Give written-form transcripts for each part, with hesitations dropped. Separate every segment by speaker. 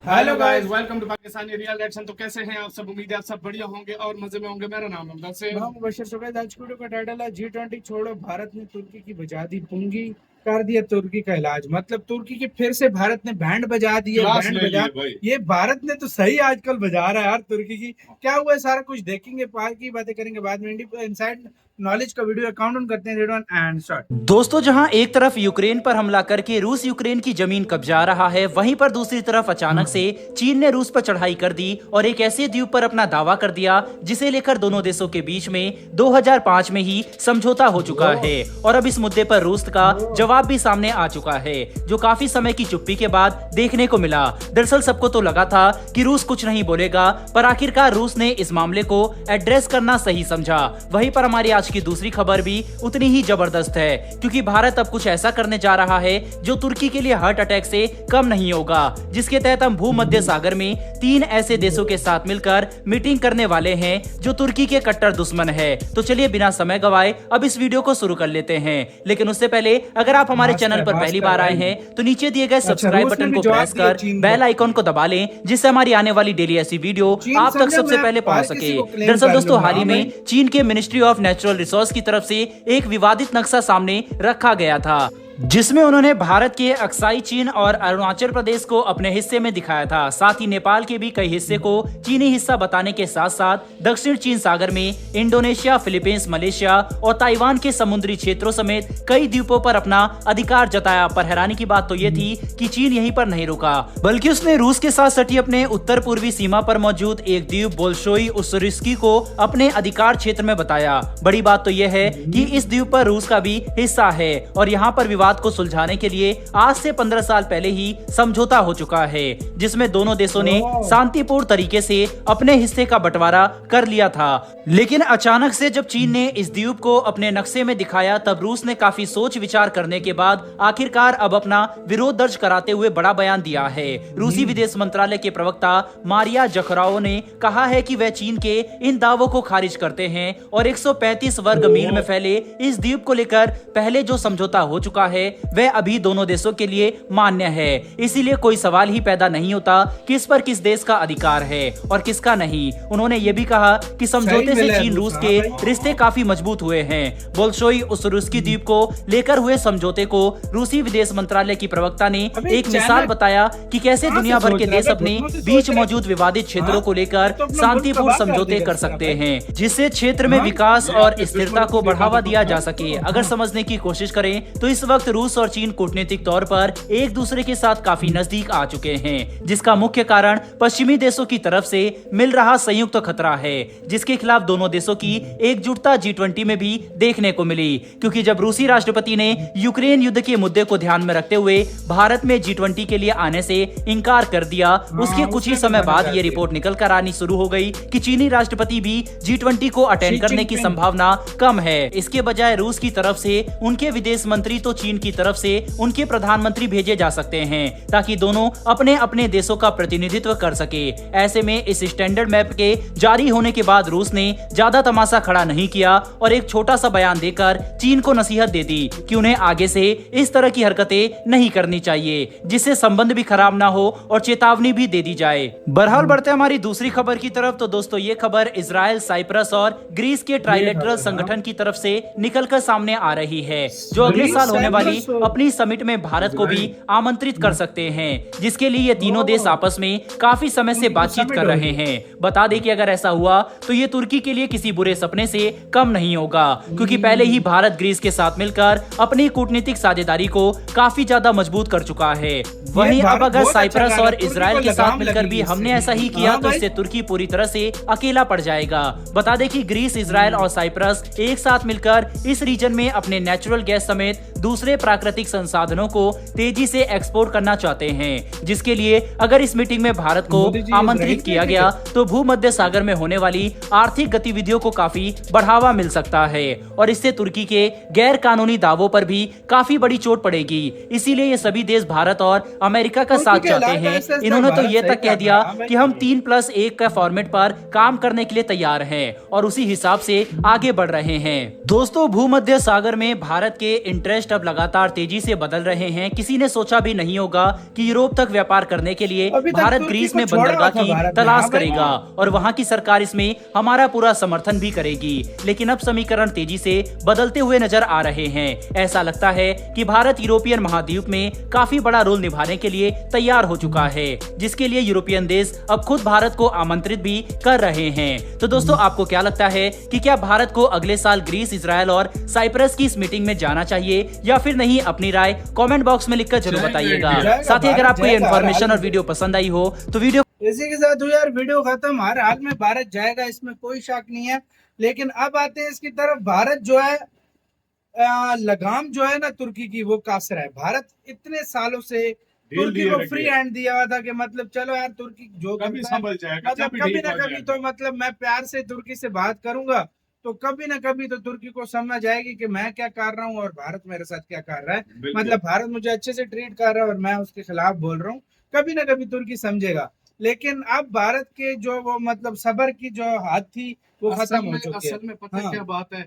Speaker 1: Hello guys, welcome to Pakistani real reaction. तो कैसे हैं आप सब? उम्मीद है आप सब बढ़िया होंगे और मजे में होंगे। मेरा नाम है वैसे
Speaker 2: मुबशर सुबैद। आज की वीडियो का टाइटल है G20 छोड़ो, भारत ने तुर्की की बजा दी पुंगी, कर दिया तुर्की का इलाज। मतलब तुर्की के फिर से भारत ने बैंड बजा दिए।
Speaker 1: क्लास
Speaker 2: बैंड
Speaker 1: ले
Speaker 2: बजा
Speaker 1: लिए भाई।
Speaker 2: ये भारत ने तो सही आजकल बजा रहा है यार। तुर्की की क्या हुआ है सारा कुछ देखेंगे, पार की बातें करेंगे बाद में। इनसाइड नॉलेज का वीडियो काउंट डाउन करते हैं। Red one and start.
Speaker 3: दोस्तों, जहां एक तरफ यूक्रेन पर हमला करके रूस यूक्रेन की जमीन कब्जा रहा है, वहीं पर दूसरी तरफ अचानक से चीन ने रूस पर चढ़ाई कर दी और एक ऐसे द्वीप पर अपना दावा कर दिया जिसे लेकर दोनों देशों के बीच में 2005 में ही समझौता हो चुका है। और अब इस मुद्दे पर रूस का जवाब भी सामने आ चुका है, जो काफी समय की चुप्पी के बाद देखने को मिला। दरअसल सबको तो लगा था कि रूस कुछ नहीं बोलेगा, पर आखिरकार रूस ने इस मामले को एड्रेस करना सही समझा। वहीं पर हमारी आज की दूसरी खबर भी उतनी ही जबरदस्त है, क्योंकि भारत अब कुछ ऐसा करने जा रहा है जो तुर्की के लिए हार्ट अटैक से कम नहीं होगा, जिसके तहत हम भूमध्य सागर में 3 ऐसे देशों के साथ मिलकर मीटिंग करने वाले हैं जो तुर्की के कट्टर दुश्मन है। तो चलिए बिना समय गवाए अब इस वीडियो को शुरू कर लेते हैं। लेकिन उससे पहले अगर आप हमारे चैनल पर पहली बार आए हैं तो नीचे दिए गए सब्सक्राइब बटन को प्रेस कर बेल आइकॉन को दबा लें, जिससे हमारी आने वाली डेली ऐसी वीडियो आप तक सबसे पहले पहुंच सके। दरअसल दोस्तों, हाल ही में चीन के मिनिस्ट्री ऑफ नेचुरल रिसोर्स की तरफ से एक विवादित नक्शा सामने रखा गया था, जिसमें उन्होंने भारत के अक्साई चीन और अरुणाचल प्रदेश को अपने हिस्से में दिखाया था। साथ ही नेपाल के भी कई हिस्से को चीनी हिस्सा बताने के साथ साथ दक्षिण चीन सागर में इंडोनेशिया, फिलीपींस, मलेशिया और ताइवान के समुद्री क्षेत्रों समेत कई द्वीपों पर अपना अधिकार जताया। पर हैरानी की बात तो ये थी कि चीन यहीं पर नहीं रुका, बल्कि उसने रूस के साथ सटी अपने उत्तर पूर्वी सीमा पर मौजूद एक द्वीप बोल्शोई उस्सूरिस्की को अपने अधिकार क्षेत्र में बताया। बड़ी बात तो यह है कि इस द्वीप पर रूस का भी हिस्सा है और यहाँ पर विवाद को सुलझाने के लिए आज से 15 साल पहले ही समझौता हो चुका है, जिसमें दोनों देशों ने शांतिपूर्ण तरीके से अपने हिस्से का बंटवारा कर लिया था। लेकिन अचानक से जब चीन ने इस द्वीप को अपने नक्शे में दिखाया, तब रूस ने काफी सोच विचार करने के बाद आखिरकार अब अपना विरोध दर्ज कराते हुए बड़ा बयान दिया है। रूसी विदेश मंत्रालय के प्रवक्ता मारिया जखराओ ने कहा है कि वह चीन के इन दावों को खारिज करते हैं और 135 वर्ग मील में फैले इस द्वीप को लेकर पहले जो समझौता हो चुका है वह अभी दोनों देशों के लिए मान्य है। इसीलिए कोई सवाल ही पैदा नहीं होता कि इस पर किस देश का अधिकार है और किसका नहीं। उन्होंने ये भी कहा कि समझौते से चीन रूस के रिश्ते काफी मजबूत हुए हैं। बोल्शोई उस्सूरिस्की द्वीप को लेकर हुए समझौते को रूसी विदेश मंत्रालय की प्रवक्ता ने एक मिसाल बताया कि कैसे दुनिया भर के देश अपने बीच मौजूद विवादित क्षेत्रों को लेकर शांतिपूर्ण समझौते कर सकते हैं, जिससे क्षेत्र में विकास और स्थिरता को बढ़ावा दिया जा सके। अगर समझने की कोशिश करें तो इस वक्त रूस और चीन कूटनीतिक तौर पर एक दूसरे के साथ काफी नजदीक आ चुके हैं, जिसका मुख्य कारण पश्चिमी देशों की तरफ से मिल रहा संयुक्त खतरा है, जिसके खिलाफ दोनों देशों की एकजुटता G20 में भी देखने को मिली। क्योंकि जब रूसी राष्ट्रपति ने यूक्रेन युद्ध के मुद्दे को ध्यान में रखते हुए भारत में G20 के लिए आने से इनकार कर दिया, उसके कुछ ही समय बाद ये रिपोर्ट निकल कर आनी शुरू हो गई कि चीनी राष्ट्रपति भी G20 को अटेंड करने की संभावना कम है। इसके बजाय रूस की तरफ से उनके विदेश मंत्री तो चीन की तरफ से उनके प्रधानमंत्री भेजे जा सकते हैं, ताकि दोनों अपने अपने देशों का प्रतिनिधित्व कर सके। ऐसे में इस स्टैंडर्ड मैप के जारी होने के बाद रूस ने ज्यादा तमाशा खड़ा नहीं किया और एक छोटा सा बयान देकर चीन को नसीहत दे दी कि उन्हें आगे से इस तरह की हरकतें नहीं करनी चाहिए, जिससे संबंध भी खराब ना हो और चेतावनी भी दे दी जाए। बहरहाल बढ़ते हमारी दूसरी खबर की तरफ। तो दोस्तों, ये खबर इजराइल, साइप्रस और ग्रीस के ट्राइलेटरल संगठन की तरफ से निकलकर सामने आ रही है, जो अगले साल होने वाली अपनी समिट में भारत को भी आमंत्रित कर सकते हैं, जिसके लिए ये तीनों देश आपस में काफी समय से बातचीत कर रहे हैं। बता दें कि अगर ऐसा हुआ तो ये तुर्की के लिए किसी बुरे सपने से कम नहीं होगा, क्योंकि पहले ही भारत ग्रीस के साथ मिलकर अपनी कूटनीतिक साझेदारी को काफी ज्यादा मजबूत कर चुका है। वहीं अब अगर साइप्रस और इजराइल के साथ मिलकर भी हमने ऐसा ही किया तो इससे तुर्की पूरी तरह से अकेला पड़ जाएगा। बता दें कि ग्रीस, इजराइल और साइप्रस एक साथ मिलकर इस रीजन में अपने नेचुरल गैस समेत दूसरे प्राकृतिक संसाधनों को तेजी से एक्सपोर्ट करना चाहते हैं, जिसके लिए अगर इस मीटिंग में भारत को आमंत्रित किया गया तो भूमध्य सागर में होने वाली आर्थिक गतिविधियों को काफी बढ़ावा मिल सकता है और इससे तुर्की के गैर कानूनी दावों पर भी काफी बड़ी चोट पड़ेगी। इसीलिए ये सभी देश भारत और अमेरिका का साथ चाहते हैं। इन्होंने तो ये तक कह दिया कि हम 3+1 का फॉर्मेट पर काम करने के लिए तैयार हैं और उसी हिसाब से आगे बढ़ रहे हैं। दोस्तों, भूमध्य सागर में भारत के इंटरेस्ट अब लगातार लगातार तेजी से बदल रहे हैं, किसी ने सोचा भी नहीं होगा कि यूरोप तक व्यापार करने के लिए
Speaker 2: अभी तक
Speaker 3: भारत
Speaker 2: तुर्की
Speaker 3: ग्रीस
Speaker 2: को
Speaker 3: में
Speaker 2: छोड़ा
Speaker 3: बंदरगाह
Speaker 2: था भारत
Speaker 3: की
Speaker 2: ने,
Speaker 3: तलाश
Speaker 2: हाँ भाई।
Speaker 3: करेगा और वहां की सरकार इसमें हमारा पूरा समर्थन भी करेगी। लेकिन अब समीकरण तेजी से बदलते हुए नजर आ रहे हैं। ऐसा लगता है कि भारत यूरोपियन महाद्वीप में काफी बड़ा रोल निभाने के लिए तैयार हो चुका है, जिसके लिए यूरोपियन देश अब खुद भारत को आमंत्रित भी कर रहे हैं। तो दोस्तों, आपको क्या लगता है कि क्या भारत को अगले साल ग्रीस, इजराइल और साइप्रस की इस मीटिंग में जाना चाहिए या फिर नहीं? अपनी राय कमेंट बॉक्स में लिखकर जरूर बताइएगा। साथ ही अगर आपको ये इन्फॉर्मेशन और वीडियो पसंद आई हो तो वीडियो
Speaker 2: इसी के साथ यार वीडियो खत्म। हर हाल में भारत जाएगा, इसमें कोई शक नहीं है। लेकिन अब आते हैं इसकी तरफ। भारत जो है लगाम जो है ना तुर्की की, वो कासर है। भारत इतने सालों से तुर्की को फ्री हैंड दिया हुआ था कि मतलब चलो यार तुर्की जो
Speaker 1: कभी
Speaker 2: करता है,
Speaker 1: संभल जाएगा,
Speaker 2: मतलब कभी ना कभी तो मतलब मैं प्यार से तुर्की से बात करूंगा तो कभी ना कभी तो तुर्की को समझ आएगी कि मैं क्या कर रहा हूँ और भारत मेरे साथ क्या कर रहा है। मतलब भारत मुझे अच्छे से ट्रीट कर रहा है और मैं उसके खिलाफ बोल रहा हूँ, कभी ना कभी तुर्की समझेगा। लेकिन अब भारत के जो वो मतलब सबर की जो हाथ थी वो खत्म हो चुकी है।
Speaker 1: असल में पता क्या बात है,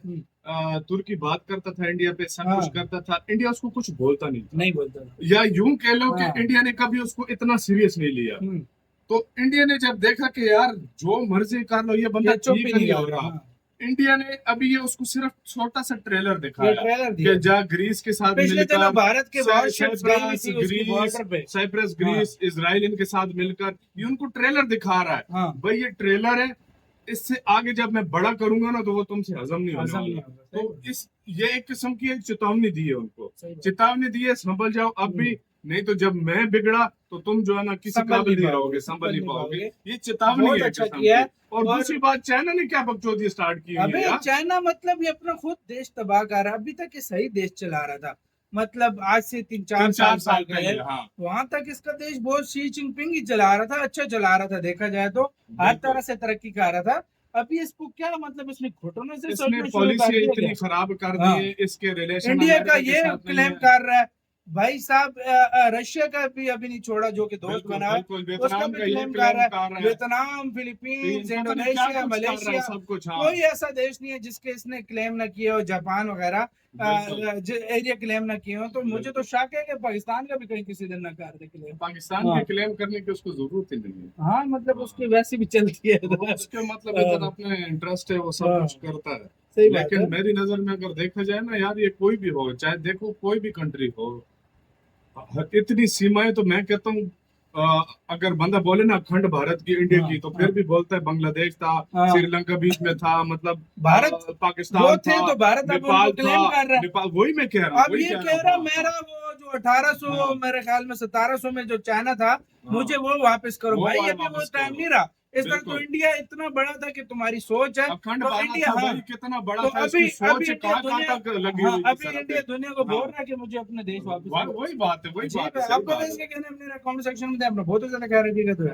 Speaker 1: तुर्की बात करता था इंडिया पे, सब
Speaker 2: हाँ।
Speaker 1: कुछ करता था, इंडिया उसको कुछ बोलता नहीं था।
Speaker 2: नहीं बोलता।
Speaker 1: या यूं कह लो कि
Speaker 2: हाँ।
Speaker 1: इंडिया ने कभी उसको इतना सीरियस नहीं लिया। तो इंडिया ने जब देखा कि यार जो मर्जी कर लो, ये बंदा
Speaker 2: चुप
Speaker 1: ठीक
Speaker 2: ही
Speaker 1: नहीं
Speaker 2: नहीं
Speaker 1: हो
Speaker 2: कर
Speaker 1: रहा,
Speaker 2: रहा।
Speaker 1: इंडिया ने अभी ये उसको सिर्फ छोटा सा ट्रेलर दिखाया
Speaker 2: ट्रेलर
Speaker 1: कि
Speaker 2: दिया।
Speaker 1: जा ग्रीस के साथ
Speaker 2: पिछले
Speaker 1: मिलकर,
Speaker 2: दिनों भारत के वॉरशिप्स गई हुई
Speaker 1: साइप्रस
Speaker 2: थी उसकी बॉर्डर पे।
Speaker 1: साइप्रस ग्रीस इजराइल इनके साथ मिलकर ये उनको ट्रेलर दिखा रहा है।
Speaker 2: हाँ।
Speaker 1: भाई ये ट्रेलर है, इससे आगे जब मैं बड़ा करूंगा ना तो वो तुमसे हजम नहीं होने वाला। तो इस ये एक किस्म की एक चेतावनी दी है उनको, चेतावनी दी है संभल जाओ अब भी, नहीं तो जब मैं बिगड़ा तो तुम जो है ना किसी काबिल नहीं रहोगे, संभल नहीं पाओगे। ये चेतावनी है
Speaker 2: अच्छा किया है।
Speaker 1: और दूसरी बात, चाइना ने क्या बकचोदी स्टार्ट की
Speaker 2: अबे
Speaker 1: है।
Speaker 2: चाइना मतलब ये अपना खुद देश तबाह कर रहा है। अभी तक ये सही देश चला रहा था, मतलब आज से 3-4 साल पहले।
Speaker 1: हाँ।
Speaker 2: वहां तक इसका देश बहुत शी जिनपिंग ही चला रहा था, अच्छा चला रहा था, देखा जाए तो हर तरह से तरक्की कर रहा था। अभी इसको क्या मतलब इसमें घुटनों से
Speaker 1: इसने पॉलिसी इतनी खराब कर दी है, इसके रिलेशन
Speaker 2: इंडिया का ये क्लेम कर रहा है भाई साहब। रशिया का भी अभी नहीं छोड़ा जो कि दोस्त बना है, उसका भी क्लेम कर रहा है। वियतनाम, फिलीपींस, इंडोनेशिया, मलेशिया,
Speaker 1: सब कुछ।
Speaker 2: कोई ऐसा देश नहीं है जिसके इसने क्लेम न किए हो। जापान वगैरह एरिया क्लेम न किए हो। तो मुझे तो शक है कि पाकिस्तान का भी कहीं किसी दिन न कर दे क्लेम।
Speaker 1: पाकिस्तान के क्लेम करने की उसको जरूरत ही नहीं है।
Speaker 2: हाँ मतलब उसकी वैसी भी चलती है,
Speaker 1: उसके मतलब इधर अपने इंटरेस्ट है, वो सब कुछ करता है। लेकिन मेरी नजर में अगर देखा जाए ना यार, ये कोई भी हो, चाहे देखो कोई भी कंट्री हो, इतनी सीमाएं तो मैं कहता हूँ अगर बंदा बोले ना अखंड भारत की, इंडिया की, तो फिर भी बोलता है बांग्लादेश था, श्रीलंका बीच में था, मतलब
Speaker 2: भारत
Speaker 1: पाकिस्तान
Speaker 2: थे तो भारत
Speaker 1: नेपाल
Speaker 2: क्लेम कर रहा है।
Speaker 1: नेपाल, वही मैं कह रहा हूँ।
Speaker 2: अब ये कह रहा मेरा वो जो 1800 मेरे ख्याल में 1700 में जो चाइना था, मुझे वो वापस करो। भाई अभी वो टाइम नहीं रहा। इस तरह तो इंडिया इतना बड़ा था कि तुम्हारी सोच है
Speaker 1: अखंड
Speaker 2: तो
Speaker 1: भारत
Speaker 2: इंडिया,
Speaker 1: भाई कितना बड़ा
Speaker 2: तो
Speaker 1: था,
Speaker 2: अभी
Speaker 1: सोच कहाँ तक लगी हुई है।
Speaker 2: अभी इंडिया दुनिया को बोल रहा है कि मुझे अपने देश वापस।
Speaker 1: वही बात है, वही बात है।
Speaker 2: आपको इसके कहने अपने कमेंट सेक्शन में अपना बहुत ज्यादा कह रही है तो